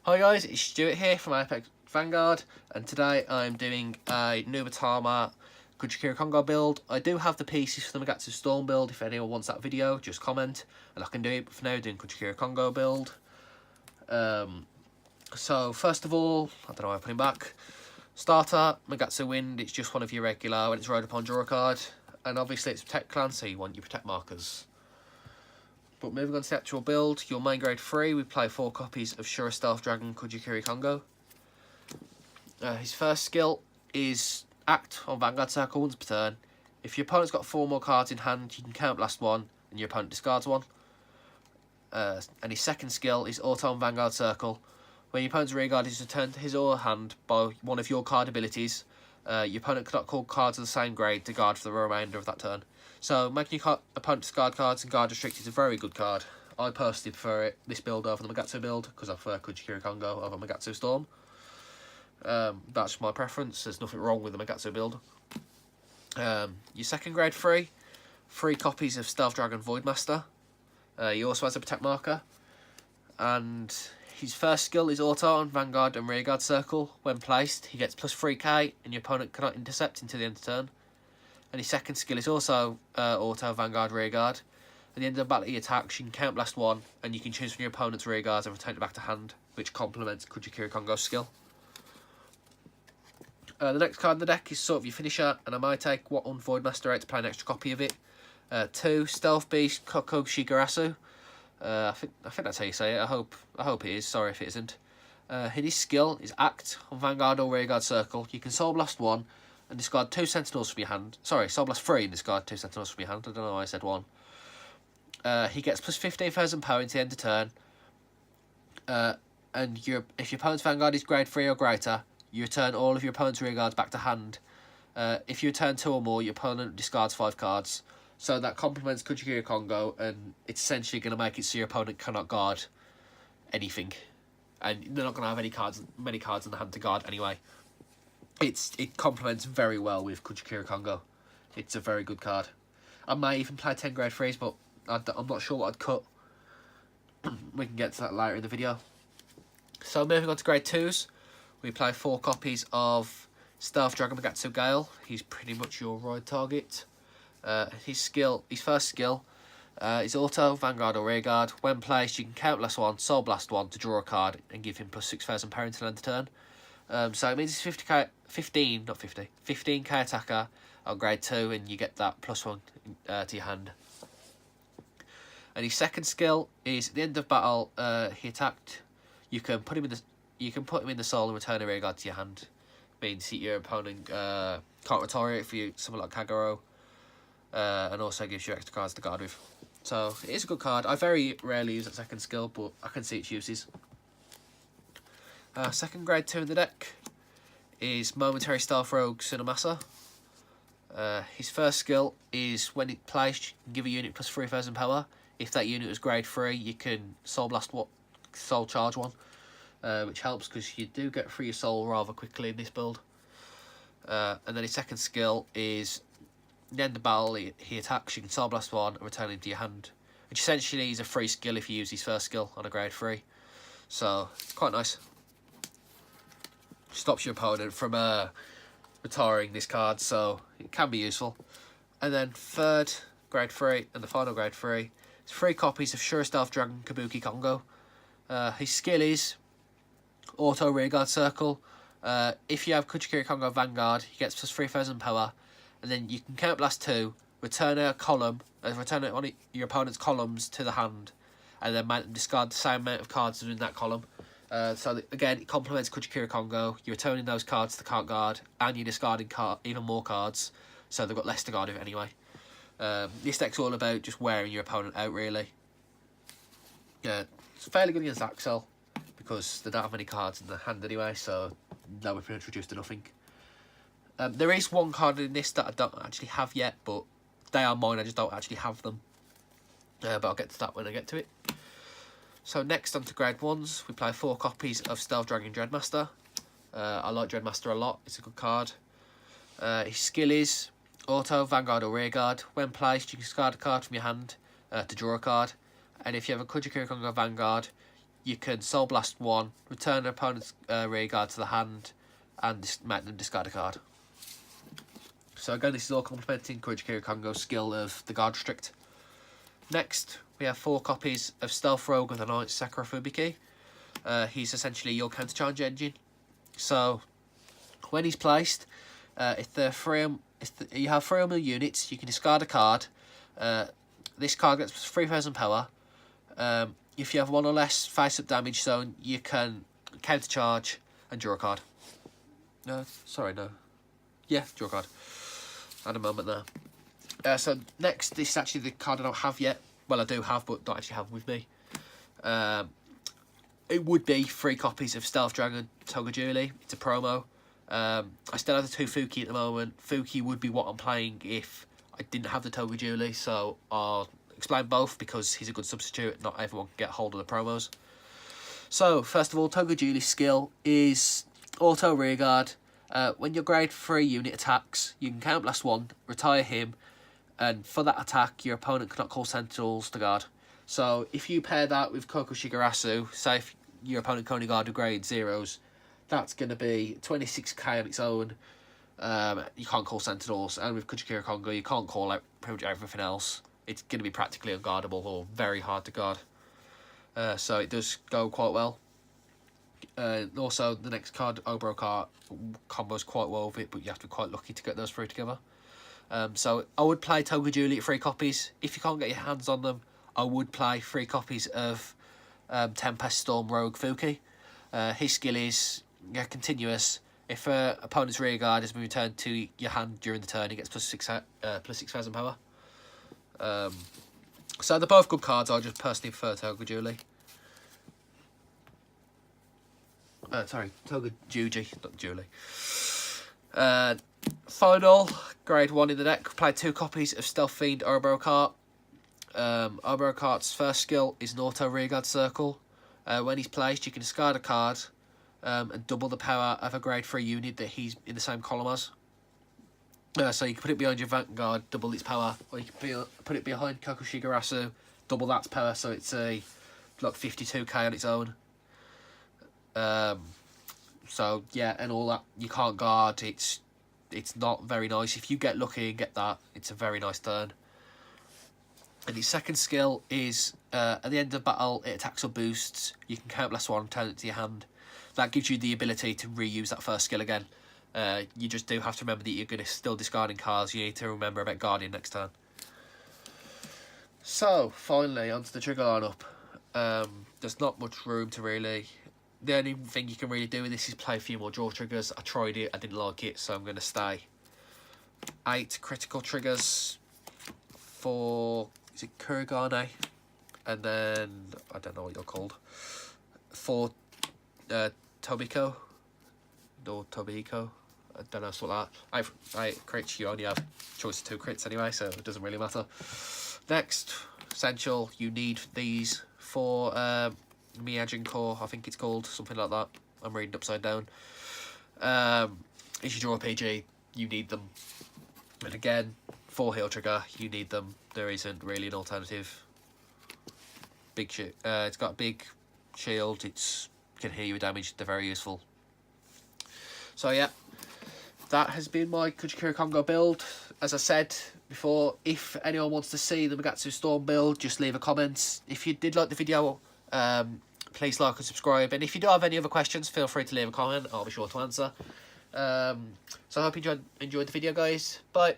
Hi guys, it's Stuart here from Apex Vanguard, and today I'm doing a Nubatama Kujikiricongo build. I do have the pieces for the Magatsu Storm build. If anyone wants that video, just comment and I can do it. But for now, doing Kujikiricongo build. So first of all, I don't know how I put him back. Starter, Magatsu Wind, it's just one of your regular when it's rode upon draw a card. And obviously it's Protect Clan, so you want your Protect markers. But moving on to the actual build, your main grade 3, we play 4 copies of Sure Stealth Dragon Kujikiricongo. His first skill is Act on Vanguard Circle once per turn. If your opponent's got 4 more cards in hand, you can count last one, and your opponent discards one. And his second skill is Auto on Vanguard Circle. When your opponent's rear guard is returned to his or her hand by one of your card abilities, your opponent cannot call cards of the same grade to guard for the remainder of that turn. So making your opponent discard cards and guard restrict is a very good card. I personally prefer this build over the Magatsu build because I prefer Kujikiricongo over Magatsu Storm. That's my preference. There's nothing wrong with the Magatsu build. Your second grade 3, 3 copies of Stealth Dragon Voidmaster. He also has a Protect marker. And his first skill is Auto on Vanguard and Rearguard Circle. When placed, he gets plus 3k and your opponent cannot intercept until the end of turn. And his second skill is also Auto, Vanguard, Rearguard. At the end of the battle he attacks, you can count blast 1, and you can choose from your opponent's rearguards and return it back to hand, which complements Kujikiricongo's skill. The next card in the deck is sort of your finisher, and I might take what on Voidmaster out to play an extra copy of it. 2, Stealth Beast, Kujikiricongo. I think that's how you say it. I hope it is. Sorry if it isn't. His skill is Act on Vanguard or Rearguard Circle. You can Soul Blast 1 and discard 2 Sentinels from your hand. Sorry, Soul Blast 3 and discard 2 Sentinels from your hand. I don't know why I said 1. He gets plus 15,000 power into the end of turn. And if your opponent's Vanguard is grade 3 or greater, you return all of your opponent's rearguards back to hand. If you return 2 or more, your opponent discards 5 cards. So that complements Kujikiricongo, and it's essentially going to make it so your opponent cannot guard anything. And they're not going to have many cards in the hand to guard anyway. It complements very well with Kujikiricongo. It's a very good card. I may even play 10 grade 3s, but I'm not sure what I'd cut. We can get to that later in the video. So moving on to grade 2s, we play 4 copies of Stealth Dragon Magatsu Gale. He's pretty much your ride target. His first skill is Auto, Vanguard or Rearguard. When placed, you can count blast 1, Soul Blast 1 to draw a card and give him plus 6,000 power until end of turn. So it means he's 15k attacker on grade 2, and you get that plus 1 to your hand. And his second skill is at the end of battle, he attacked. You can put him in the soul and return a rearguard to your hand. Means that your opponent can't retaliate for you, something like Kagero. And also gives you extra cards to guard with. So it is a good card. I very rarely use that second skill, but I can see its uses. Second grade 2 in the deck is Momentary Stealth Rogue Tsunomasa. His first skill is when it placed, you can give a unit plus 3,000 power. If that unit was grade 3, you can Soul Charge 1, which helps because you do get free your soul rather quickly in this build. And then his second skill is at the end of battle, he attacks, you can Soul Blast 1 and return him to your hand, which essentially is a free skill if you use his first skill on a grade 3. So it's quite nice. Stops your opponent from retiring this card, so it can be useful. And then third grade 3 and the final grade 3 is 3 copies of Sure Stealth Dragon Kujikiricongo. His skill is Auto Rearguard Circle. If you have Kujikiricongo Vanguard, he gets plus 3,000 power, and then you can count blast 2, return a column, return it on your opponent's columns to the hand, and then make them discard the same amount of cards as in that column. So again, it complements Kujikiricongo. You're returning those cards to the card guard, and you're discarding even more cards, so they've got less to guard with anyway. This deck's all about just wearing your opponent out, really. Yeah, it's fairly good against Axel, because they don't have many cards in the hand anyway, so they'll be pretty much reduced to nothing. There is one card in this that I don't actually have yet, but they are mine, I just don't actually have them. But I'll get to that when I get to it. So next on to grade 1s, we play 4 copies of Stealth Dragon Dreadmaster. I like Dreadmaster a lot, it's a good card. His skill is Auto, Vanguard or Rearguard. When placed, you can discard a card from your hand to draw a card. And if you have a Kujikiricongo Vanguard, you can Soul Blast 1, return an opponent's rear guard to the hand, and make them discard a card. So again, this is all complementing Kujikiricongo's skill of the Guard Restrict. Next, we have 4 copies of Stealth Rogue of the Knight Sakurafubiki. He's essentially your countercharge engine. So when he's placed, if you have 3 or more units, you can discard a card. This card gets 3,000 power. If you have 1 or less face-up damage zone, you can countercharge and draw a card. No, sorry, no. Yeah, draw a card. At a moment there. So next, this is actually the card I don't have yet. Well, I do have, but don't actually have with me. It would be 3 copies of Stealth Dragon Togajuli. It's a promo. I still have the 2 Fuki at the moment. Fuki would be what I'm playing if I didn't have the Togajuli, so I'll explain both because he's a good substitute. Not everyone can get hold of the promos. So, first of all, Togajuli's skill is Auto Rearguard. When your grade 3 unit attacks, you can Counterblast 1, retire him, and for that attack, your opponent cannot call Sentinels to guard. So, if you pair that with Koko Shigarasu, say if your opponent can only guard with grade 0s, that's going to be 26k on its own. You can't call Sentinels, and with Kujikiricongo, you can't call out pretty much everything else. It's going to be practically unguardable or very hard to guard. So it does go quite well. Also, the next card, Obrokart, combos quite well with it, but you have to be quite lucky to get those 3 together. So I would play Togajuli at 3 copies. If you can't get your hands on them, I would play 3 copies of Tempest Storm Rogue Fuki. His skill is continuous. If opponent's rear guard has been returned to your hand during the turn, he gets plus 6,000 power. So they're both good cards. I just personally prefer Togajuli. Sorry, Togajuji, not Julie. Final, grade 1 in the deck. Play 2 copies of Stealth Fiend Obrokart. Obrokart's first skill is an auto rearguard circle. When he's placed, you can discard a card and double the power of a grade 3 unit that he's in the same column as. So you can put it behind your Vanguard, double its power, or you can put it behind Koko Shigarasu, double that power, so it's like 52k on its own. So yeah, and all that, you can't guard. It's not very nice. If you get lucky and get that, it's a very nice turn. And his second skill is at the end of battle, it attacks or boosts. You can Counterblast 1, turn it to your hand. That gives you the ability to reuse that first skill again. You just do have to remember that you're going to still discarding cards. You need to remember about Guardian next turn. So, finally, onto the trigger lineup. There's not much room to really... The only thing you can really do with this is play a few more draw triggers. I tried it, I didn't like it, so I'm going to stay. 8 critical triggers for... Is it Kurigane? And then... I don't know what you're called. For Tobiko. Or Tobiko. I don't know, something like that. 8 crits, you only have choice of 2 crits anyway, so it doesn't really matter. Next, essential, you need these for Miyajin Core, I think it's called, something like that. I'm reading upside down. If you draw a PG, you need them. And again, for heal trigger, you need them. There isn't really an alternative. Big it's got a big shield, it can heal you with damage, they're very useful. So yeah, that has been my Kujikiricongo build. As I said before, if anyone wants to see the Magatsu Storm build, just leave a comment. If you did like the video, please like and subscribe. And if you do have any other questions, feel free to leave a comment. I'll be sure to answer. So I hope you enjoyed the video, guys. Bye.